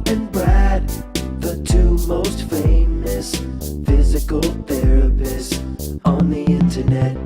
and Brad, the two most famous physical therapists on the internet.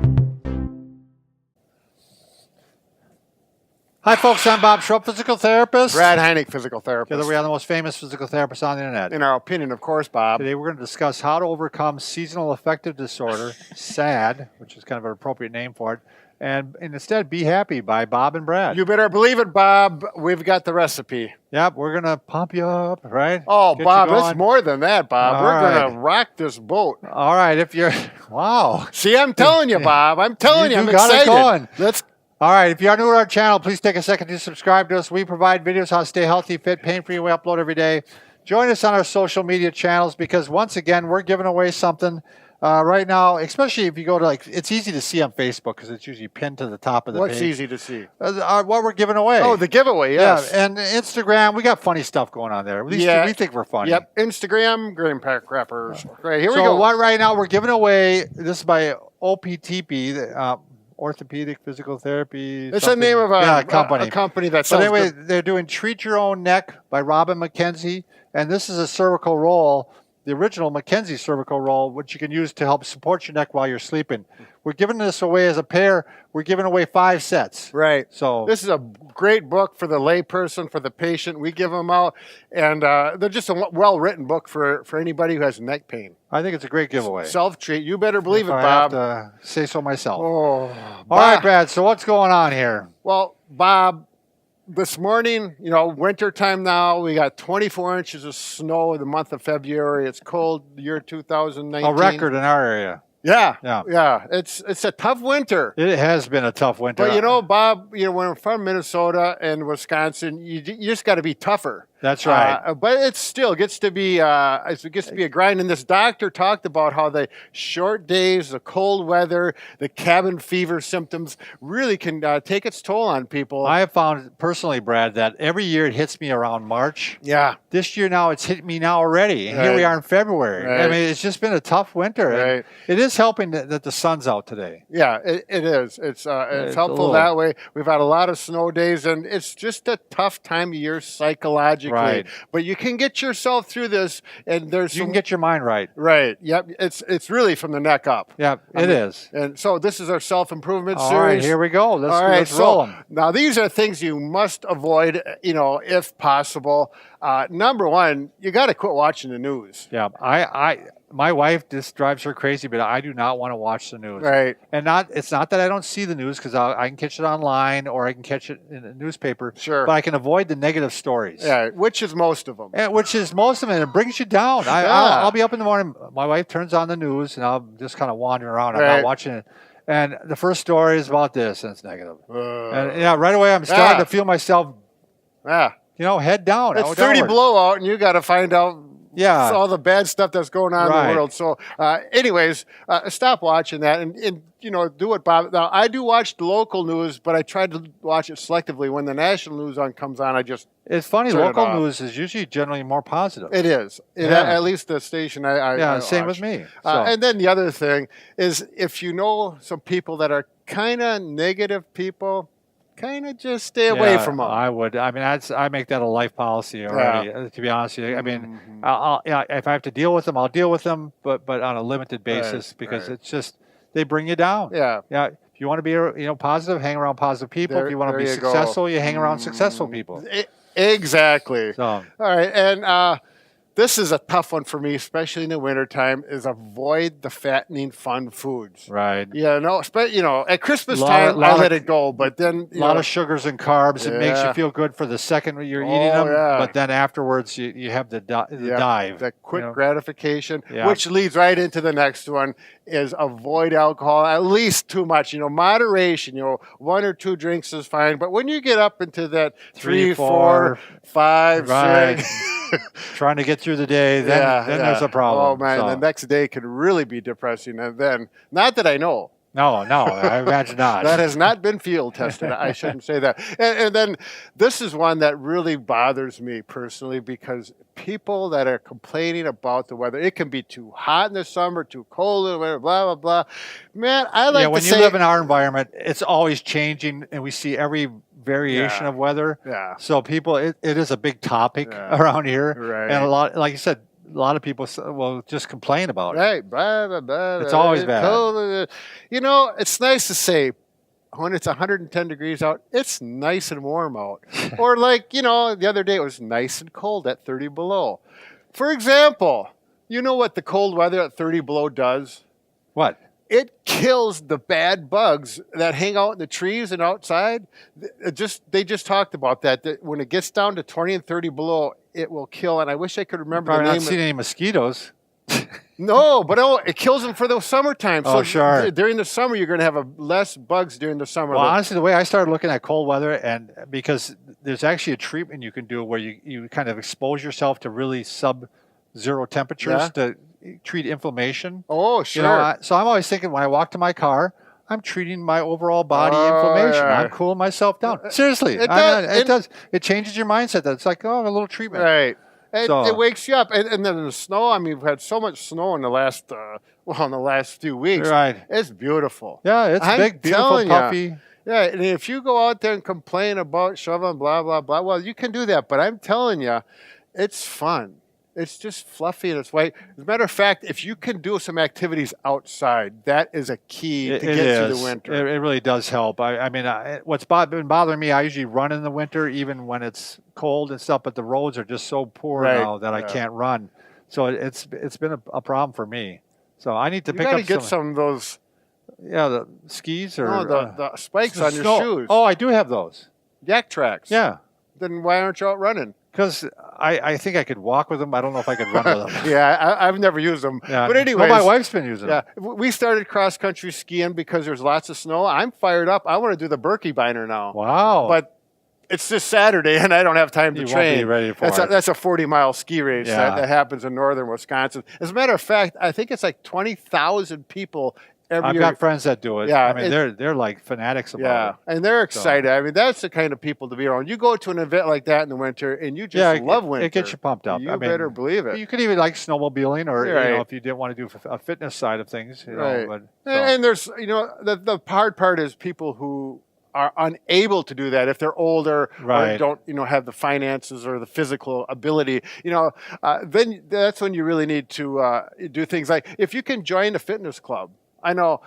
Hi, folks. I'm Bob Schrupp, physical therapist. Brad Heineck, physical therapist. Together we are the most famous physical therapists on the internet. In our opinion, of course, Bob. Today we're going to discuss how to overcome seasonal affective disorder, SAD, which is kind of an appropriate name for it, and instead be happy by Bob and Brad. You better believe it, Bob. We've got the recipe. Yep, we're going to pump you up, right? Oh, Get Bob, you going. it's more than that, Bob. All We're right. going to rock this boat. All right, if you're, wow. See, I'm telling you, Bob. I'm telling you, I'm got excited. it going. Let's. All right, if you are new to our channel, please take a second to subscribe to us. We provide videos how to stay healthy, fit, pain-free. We upload every day. Join us on our social media channels because, once again, we're giving away something right now, especially if you go to, it's easy to see on Facebook because it's usually pinned to the top of the page. What's easy to see? What we're giving away. Oh, the giveaway, yes. Yeah, and Instagram, we got funny stuff going on there. At least we think we're funny. Yep, Instagram, graham pack wrappers. Right, here we go. So what right now we're giving away, this is by OPTP, Orthopedic Physical Therapy. It's the name of a company. A company that So sells anyway, good. they're doing Treat Your Own Neck by Robin McKenzie, and this is a cervical roll, the original McKenzie cervical roll, which you can use to help support your neck while you're sleeping. We're giving this away as a pair. We're giving away 5 sets. Right. So this is a great book for the layperson, for the patient. We give them out, and they're just a well-written book for anybody who has neck pain. I think it's a great giveaway. Self-treat. You better believe it, I Bob. have to say so myself. Oh, all right, Brad. So what's going on here? Well, Bob, this morning, winter time now, we got 24 inches of snow in the month of February. It's cold, year 2019. A record in our area. Yeah. It's a tough winter. It has been a tough winter. But Bob, when I'm from Minnesota and Wisconsin, you just got to be tougher. That's right. But it still gets to be a grind. And this doctor talked about how the short days, the cold weather, the cabin fever symptoms really can take its toll on people. I have found personally, Brad, that every year it hits me around March. Yeah. This year now it's hit me now already. And here we are in February. Right. I mean, it's just been a tough winter. Right. It is helping that the sun's out today. Yeah, it is. It's helpful that way. We've had a lot of snow days, and it's just a tough time of year psychologically. Right. But you can get yourself through this, and You can get your mind right. Right. Yep. It's really from the neck up. Yep, it is. And so this is our self-improvement series. All right, here we go. Let's roll them. Now, these are things you must avoid, if possible. Number one, you got to quit watching the news. Yeah, my wife, this drives her crazy, but I do not want to watch the news. Right. And it's not that I don't see the news because I can catch it online or I can catch it in a newspaper. Sure. But I can avoid the negative stories. Yeah, which is most of them. Which is most of it. It brings you down. I'll be up in the morning. My wife turns on the news and I'll just kind of wander around. I'm not watching it. And the first story is about this and it's negative. And right away I'm starting to feel myself, head down. It's 30 below out and you got to find out all the bad stuff that's going on in the world. So anyways, stop watching that and do what Bob. Now, I do watch the local news, but I try to watch it selectively. When the national news comes on, I just It's funny, local news is usually generally more positive. It is. At least the station I same watch. with me. And then the other thing is if you know some people that are kind of negative people, kind of just stay away from them. I would. I mean, I make that a life policy already. To be honest with you, I mean, if I have to deal with them, I'll deal with them, but on a limited basis because it's just they bring you down. Yeah. If you want to be positive, hang around positive people. If you want to be successful, you hang around successful people. Exactly. So. All right, and this is a tough one for me, especially in the wintertime, is avoid the fattening fun foods. Right. At Christmas time, I let it go, but then... A lot of sugars and carbs. It makes you feel good for the second you're eating them, but then afterwards you have the dive. The quick gratification, which leads right into the next one, is avoid alcohol, at least too much. Moderation, 1 or 2 drinks is fine, but when you get up into that 3, 4, 5, 6... Trying to get through the day, then there's a problem. Oh, man, the next day could really be depressing. And then, not that I know. No, I imagine not. That has not been field tested. I shouldn't say that. And then this is one that really bothers me personally because people that are complaining about the weather, it can be too hot in the summer, too cold in the winter, blah, blah, blah. Man, I like to say... when you live in our environment, it's always changing, and we see every variation of weather. Yeah. So people, it is a big topic around here. Right. And a lot, like you said, a lot of people will just complain about it. Right. Blah, blah, blah, It's always bad. cold. You know, it's nice to say when it's 110 degrees out, it's nice and warm out. Or like, you know, the other day it was nice and cold at 30 below. For example, you know what the cold weather at 30 below does? What? It kills the bad bugs that hang out in the trees and outside. They just talked about that when it gets down to 20 and 30 below, it will kill. And I wish I could remember the name. Probably not seen any mosquitoes. No, but it kills them for the summertime. Oh, So sure. During the summer, you're going to have less bugs during the summer. Well, honestly, the way I started looking at cold weather, and because there's actually a treatment you can do where you kind of expose yourself to really sub-zero temperatures to treat inflammation. Oh, sure. You know, so I'm always thinking when I walk to my car, I'm treating my overall body inflammation. Yeah. I'm cooling myself down. Seriously, It does. It does. It changes your mindset. It's like, oh, a little treatment. Right. So- It wakes you up. And then the snow, I mean, we've had so much snow in the last few weeks. Right. It's beautiful. Yeah, it's I'm big, beautiful, telling ya. puffy. Yeah, and if you go out there and complain about shoveling, blah, blah, blah, well, you can do that. But I'm telling you, it's fun. It's just fluffy and it's white. As a matter of fact, if you can do some activities outside, that is a key to get through the winter. It really does help. I mean, what's been bothering me, I usually run in the winter, even when it's cold and stuff, but the roads are just so poor now that I can't run. So it's been a problem for me. So I need to pick up You got to get some of those. Yeah, the skis or the spikes on your snow. shoes. Oh, I do have those. Yak tracks. Yeah. Then why aren't you out running? Because I think I could walk with them. I don't know if I could run with them. Yeah, I've never used them. Yeah. But anyway, my wife's been using them. We started cross-country skiing because there's lots of snow. I'm fired up. I want to do the Berkey Binder now. Wow. But it's this Saturday, and I don't have time to train. Won't be ready for it. That's a 40-mile ski race that happens in northern Wisconsin. As a matter of fact, I think it's like 20,000 people every I've year. got friends that do it. Yeah, I mean, they're like fanatics about it. And they're excited. I mean, that's the kind of people to be around. You go to an event like that in the winter, and you just love winter. It gets you pumped up. You better believe it. You could even like snowmobiling, or you know, if you didn't want to do a fitness side of things. You know, but, and there's, you know, the hard part is people who are unable to do that if they're older or don't, you know, have the finances or the physical ability. You know, then that's when you really need to do things like if you can join a fitness club. I know.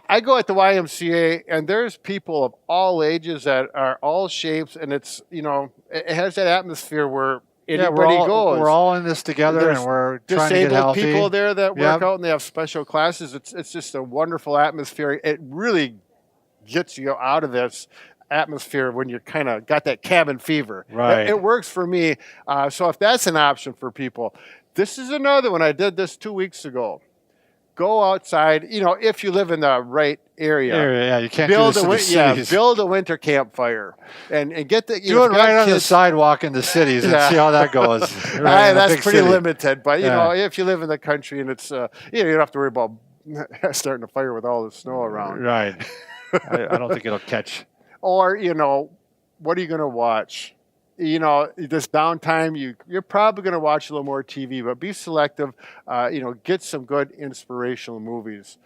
I go at the YMCA, and there's people of all ages that are all shapes, and it's, you know, it has that atmosphere where anybody goes. We're all in this together, and we're trying to get healthy. Disabled people there that work out, and they have special classes. It's just a wonderful atmosphere. It really gets you out of this atmosphere when you kind of got that cabin fever. Right. It works for me. So if that's an option for people, this is another one. I did this 2 weeks ago. Go outside, you know, if you live in the right area. You can't do this in the cities. Build a winter campfire and get the do it right on the sidewalk in the cities and see how that goes. That's pretty limited, but you know, if you live in the country and it's you know, you don't have to worry about starting a fire with all the snow around. Right. I don't think it'll catch. Or, you know, what are you going to watch? You know, this downtime, you're probably going to watch a little more TV, but be selective. You know, get some good inspirational movies.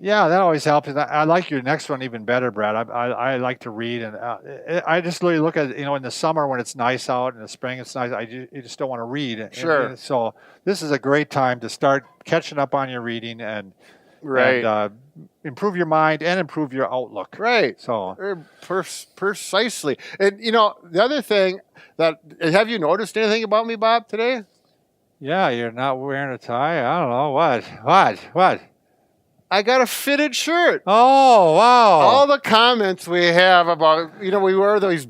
Yeah, that always helps. I like your next one even better, Brad. I like to read, and I just really look at, you know, in the summer when it's nice out, in the spring it's nice. You just don't want to read. Sure. And so this is a great time to start catching up on your reading and improve your mind and improve your outlook. Right. So precisely. And you know, the other thing have you noticed anything about me, Bob, today? Yeah, you're not wearing a tie. I don't know what. I got a fitted shirt. Oh, wow. All the comments we have about, you know, we wear these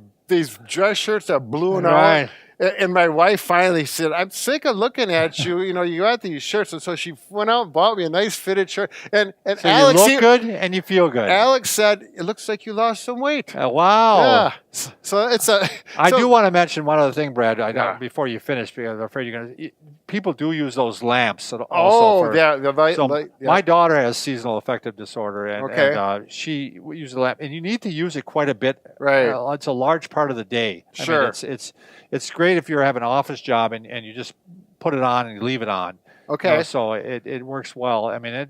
dress shirts that blew out. And my wife finally said, I'm sick of looking at you. You know, you got these shirts. And so she went out and bought me a nice fitted shirt. And so Alex, you look good and you feel good. Alex said, it looks like you lost some weight. Wow. Yeah. So it's I do want to mention one other thing, Brad, before you finish, because I'm afraid you're going to. People do use those lamps. My daughter has seasonal affective disorder, and she uses a lamp, and you need to use it quite a bit. Right. It's a large part of the day. Sure. I mean, it's great if you have an office job and you just put it on and you leave it on. Okay. You know, so it works well. I mean,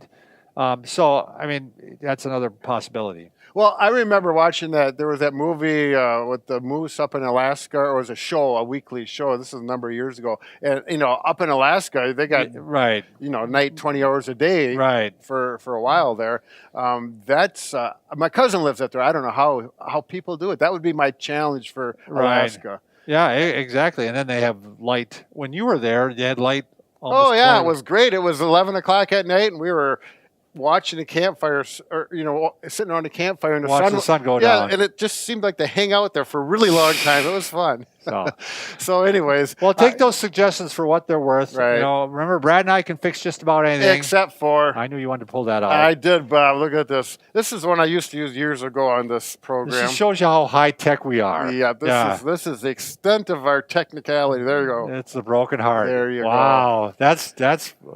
So, I mean, that's another possibility. Well, I remember watching that. There was that movie with the moose up in Alaska, or it was a show, a weekly show. This is a number of years ago. And, up in Alaska, they got, right, night 20 hours a day right, for a while there. That's my cousin lives up there. I don't know how people do it. That would be my challenge for Alaska. Right. Yeah, exactly. And then they have light. When you were there, they had light. Oh, yeah, it was great. It was 11 o'clock at night, and we were watching the campfire, or sitting around the campfire, and the sun go down. Yeah, and it just seemed like they hang out there for a really long time. It was fun. So anyways, well, take those suggestions for what they're worth. Right. Remember, Brad and I can fix just about anything, except for. I knew you wanted to pull that out. I did, Bob. Look at this. This is one I used to use years ago on this program. This just shows you how high tech we are. Yeah, this is the extent of our technicality. There you go. It's the broken heart. There you go. Wow, that's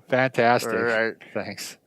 fantastic. All right. Thanks.